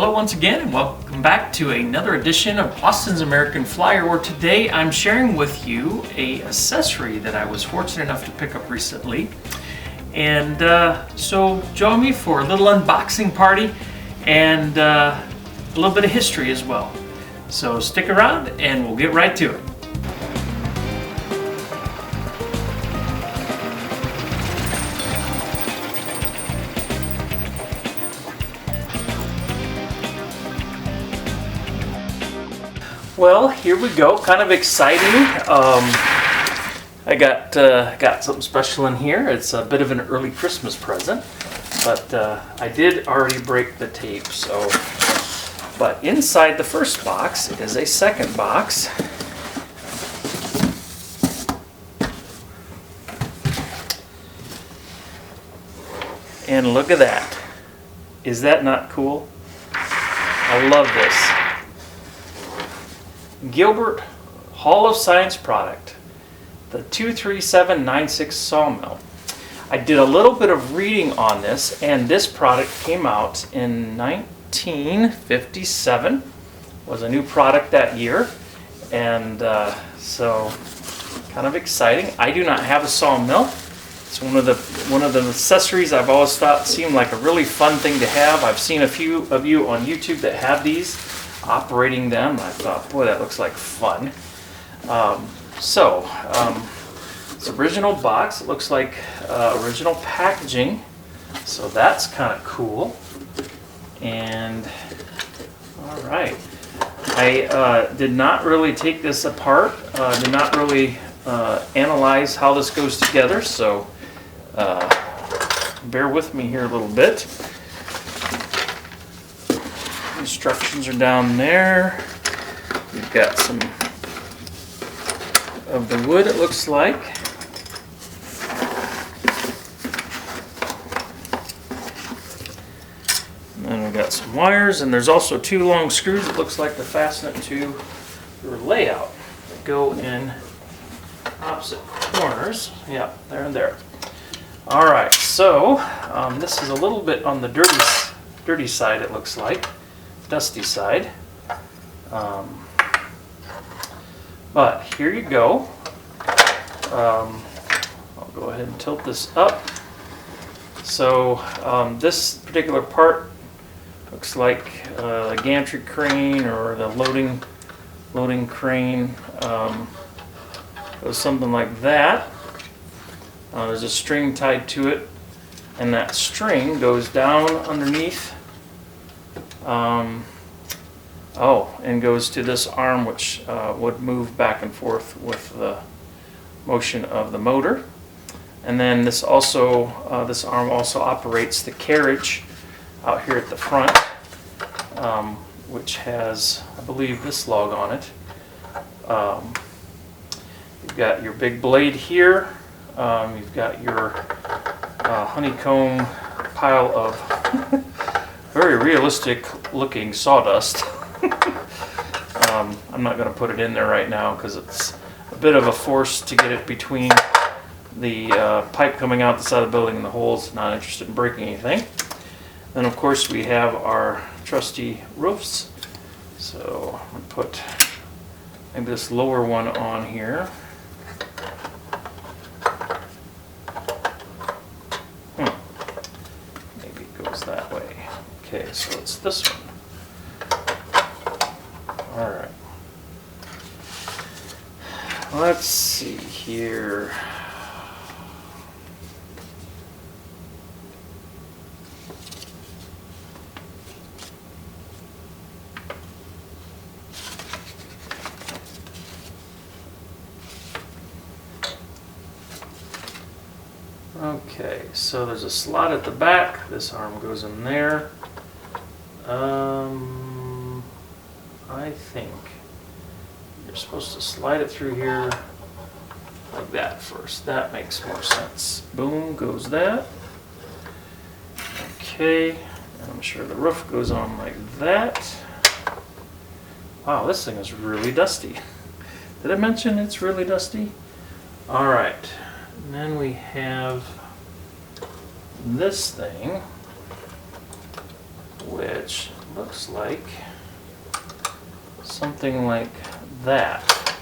Hello once again and welcome back to another edition of Austin's American Flyer, where today I'm sharing with you a accessory that I was fortunate enough to pick up recently. And so join me for a little unboxing party and a little bit of history as well. So stick around and we'll get right to it. Well, here we go. Kind of exciting. I got something special in here. It's a bit of an early Christmas present, but I did already break the tape. So, but inside the first box is a second box. And look at that. Is that not cool? I love this. Gilbert Hall of Science product, the 23796 Sawmill. I did a little bit of reading on this, and this product came out in 1957. Was a new product that year, and so kind of exciting. I do not have a sawmill. It's one of the accessories I've always thought seemed like a really fun thing to have. I've seen a few of you on YouTube that have these, operating them. I thought, boy, that looks like fun. It's original box. It looks like original packaging, so that's kind of cool. And all right, I did not really take this apart. Did not really analyze how this goes together. So bear with me here a little bit. Instructions are down there. We've got some of the wood, it looks like. And then we've got some wires, and there's also two long screws, it looks like, to fasten it to your layout that go in opposite corners. Yeah, there and there. All right, so this is a little bit on the dirty side, it looks like. Dusty side, but here you go. I'll go ahead and tilt this up. So this particular part looks like a gantry crane or the loading crane. Goes something like that. There's a string tied to it, and that string goes down underneath. And goes to this arm, which would move back and forth with the motion of the motor. And then this arm also operates the carriage out here at the front, which has, I believe, this log on it. You've got your big blade here. You've got your honeycomb pile of very realistic looking sawdust. I'm not going to put it in there right now because it's a bit of a force to get it between the pipe coming out the side of the building and the holes. Not interested in breaking anything. Then of course we have our trusty roofs. So I'm going to put maybe this lower one on here. Maybe it goes that way. Okay, so it's this one. All right. Let's see here. Okay, so there's a slot at the back. This arm goes in there. I think you're supposed to slide it through here like that first. That makes more sense. Boom, goes that. Okay, I'm sure the roof goes on like that. Wow, this thing is really dusty. Did I mention it's really dusty? All right, and then we have this thing, which looks like something like that.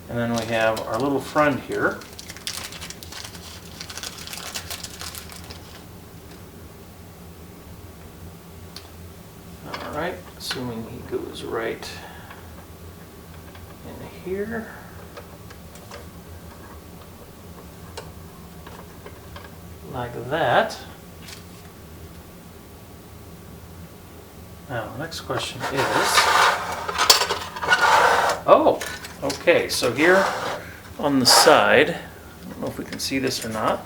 And then we have our little friend here. Alright, assuming he goes right in here. Like that. Now, the next question is, oh, okay, so here on the side, I don't know if we can see this or not,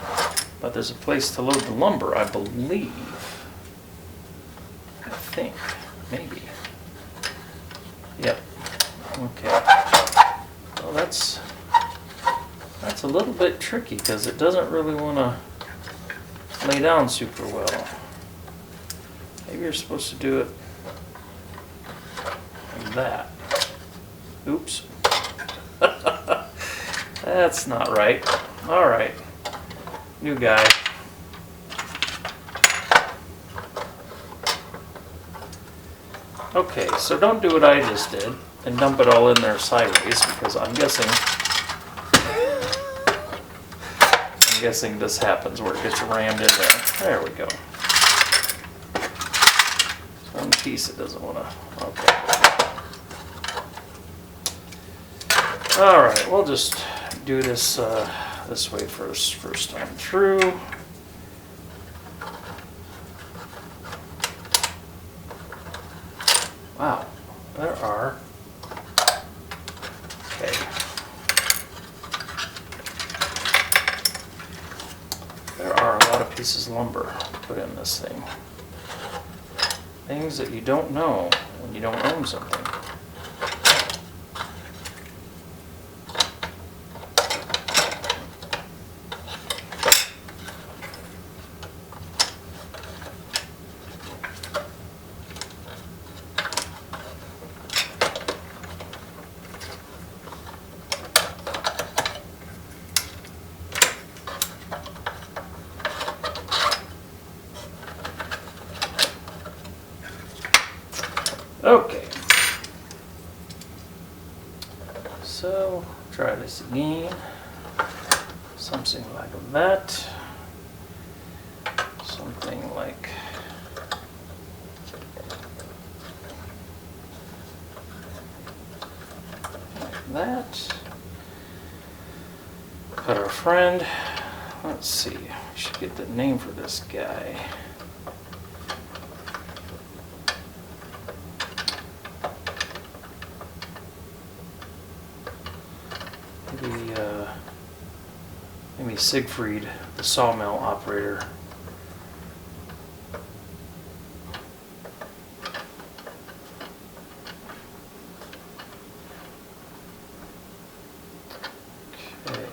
but there's a place to load the lumber, I believe. I think, maybe. Yep, okay. Well, that's a little bit tricky because it doesn't really want to lay down super well. Maybe you're supposed to do it like that. Oops. That's not right. All right. New guy. Okay, so don't do what I just did and dump it all in there sideways because I'm guessing this happens where it gets rammed in there. There we go. One piece it doesn't want to. Okay. All right, we'll just do this this way first time through. Wow, there are. Okay. There are a lot of pieces of lumber to put in this thing. Things that you don't know when you don't own something. Okay, so try this again, something like that, something like that. Got our friend, let's see, we should get the name for this guy. Maybe Siegfried, the sawmill operator. Okay.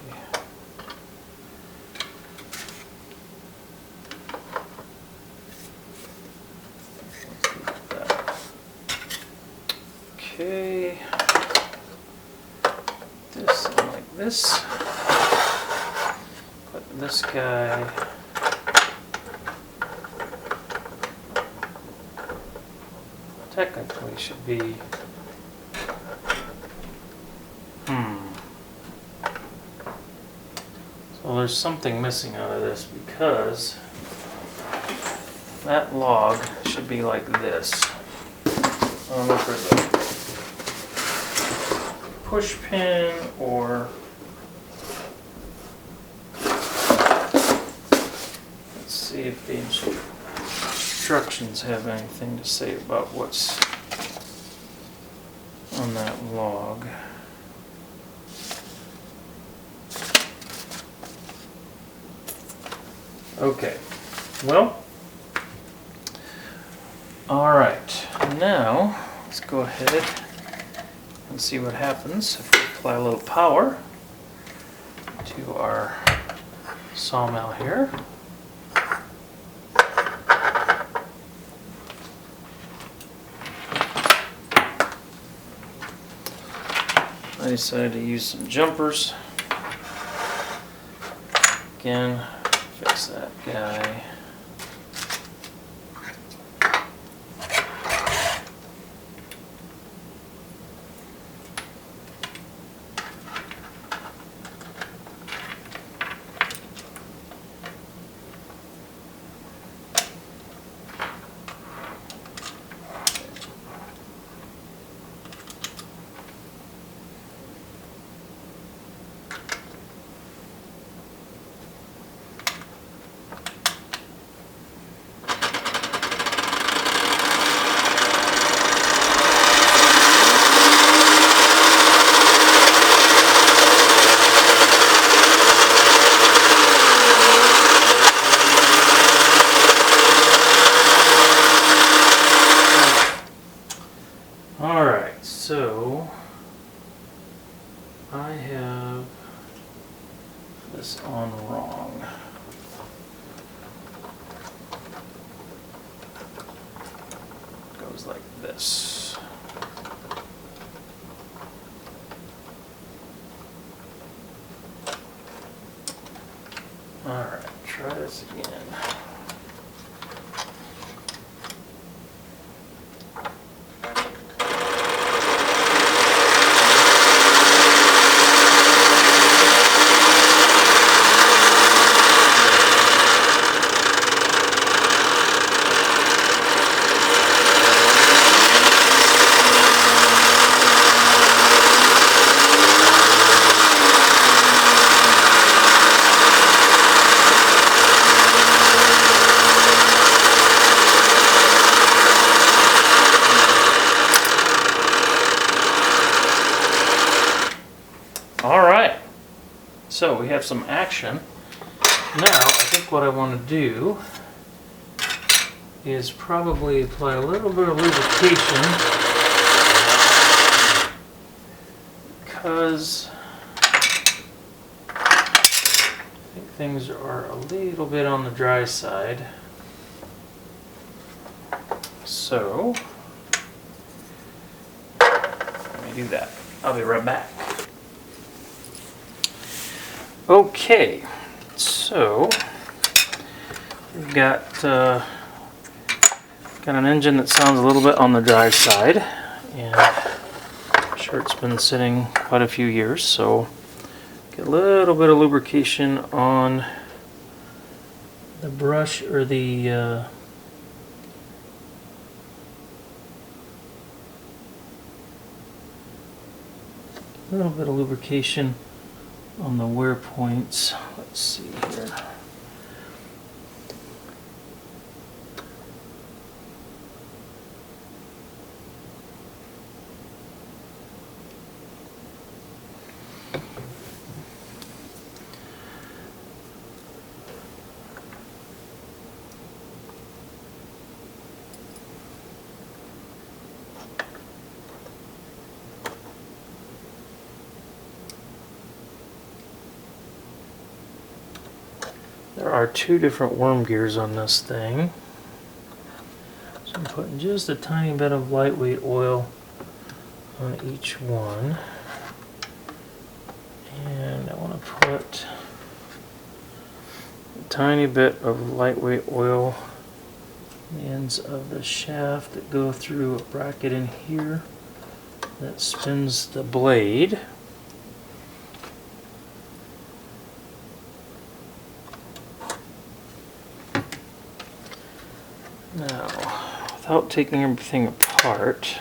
Okay. This and like this. This guy technically should be so there's something missing out of this because that log should be like this. I'll look for the push pin or see if the instructions have anything to say about what's on that log. Okay, well, all right, now let's go ahead and see what happens if we apply a little power to our sawmill here. I decided to use some jumpers. Again, fix that guy. I have this on wrong. Goes like this. Alright, try this again. Alright, so we have some action. Now, I think what I want to do is probably apply a little bit of lubrication, because I think things are a little bit on the dry side. So, let me do that. I'll be right back. Okay, so we've got an engine that sounds a little bit on the dry side, and I'm sure it's been sitting quite a few years, so get a little bit of lubrication on the brush, or the a little bit of lubrication on the wear points. Let's see here. There are two different worm gears on this thing. So I'm putting just a tiny bit of lightweight oil on each one. And I want to put a tiny bit of lightweight oil on the ends of the shaft that go through a bracket in here that spins the blade. Now, without taking everything apart,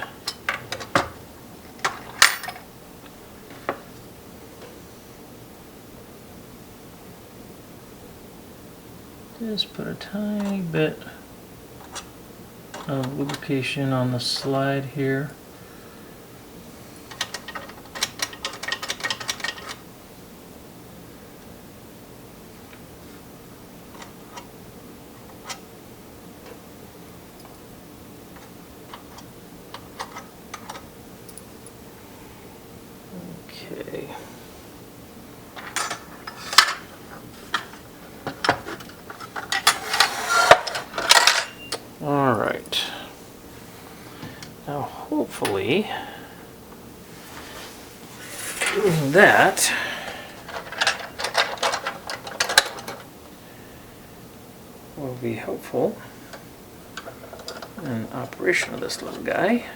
just put a tiny bit of lubrication on the slide here. Okay. All right. Now, hopefully, doing that will be helpful in operation of this little guy.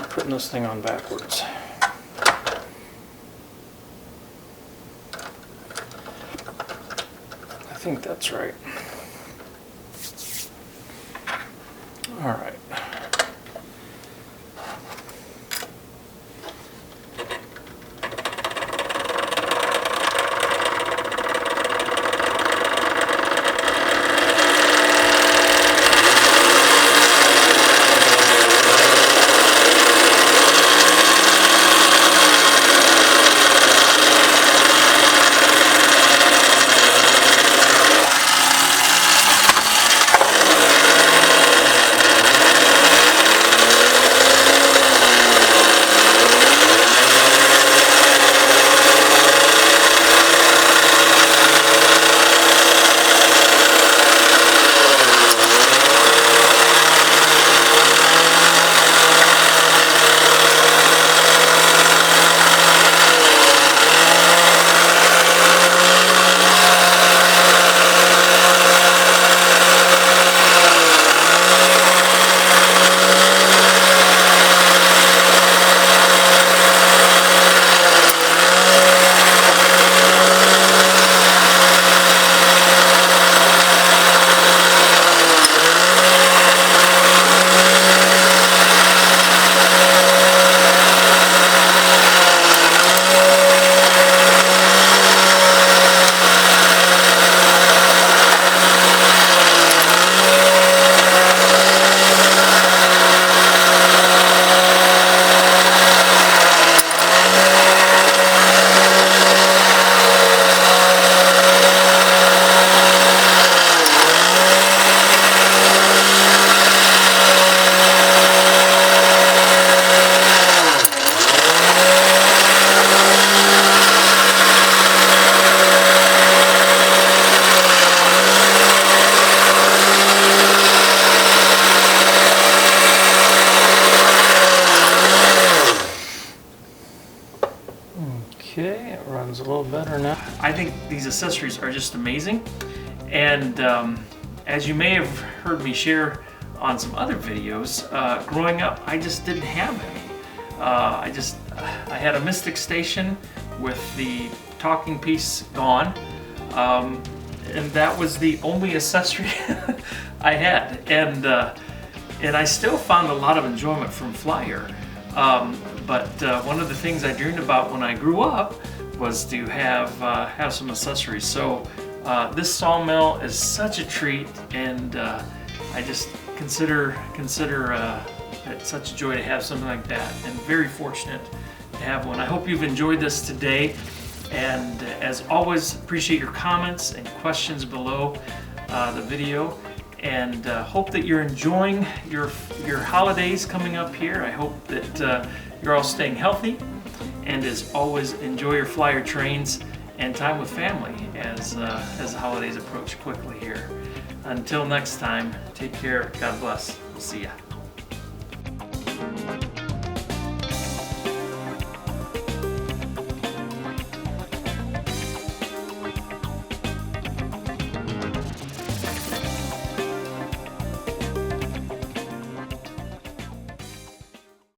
Putting this thing on backwards. I think that's right. All right. better now. I think these accessories are just amazing, and as you may have heard me share on some other videos, growing up I just didn't have any. I had a Mystic Station with the talking piece gone, and that was the only accessory I had, and I still found a lot of enjoyment from Flyer. But one of the things I dreamed about when I grew up was to have some accessories. So this Sawmill is such a treat, and I just consider it such a joy to have something like that, and very fortunate to have one. I hope you've enjoyed this today, and as always, appreciate your comments and questions below the video, and hope that you're enjoying your holidays coming up here. I hope that you're all staying healthy, and as always, enjoy your Flyer trains and time with family as the holidays approach quickly here. Until next time, take care, God bless, we'll see ya.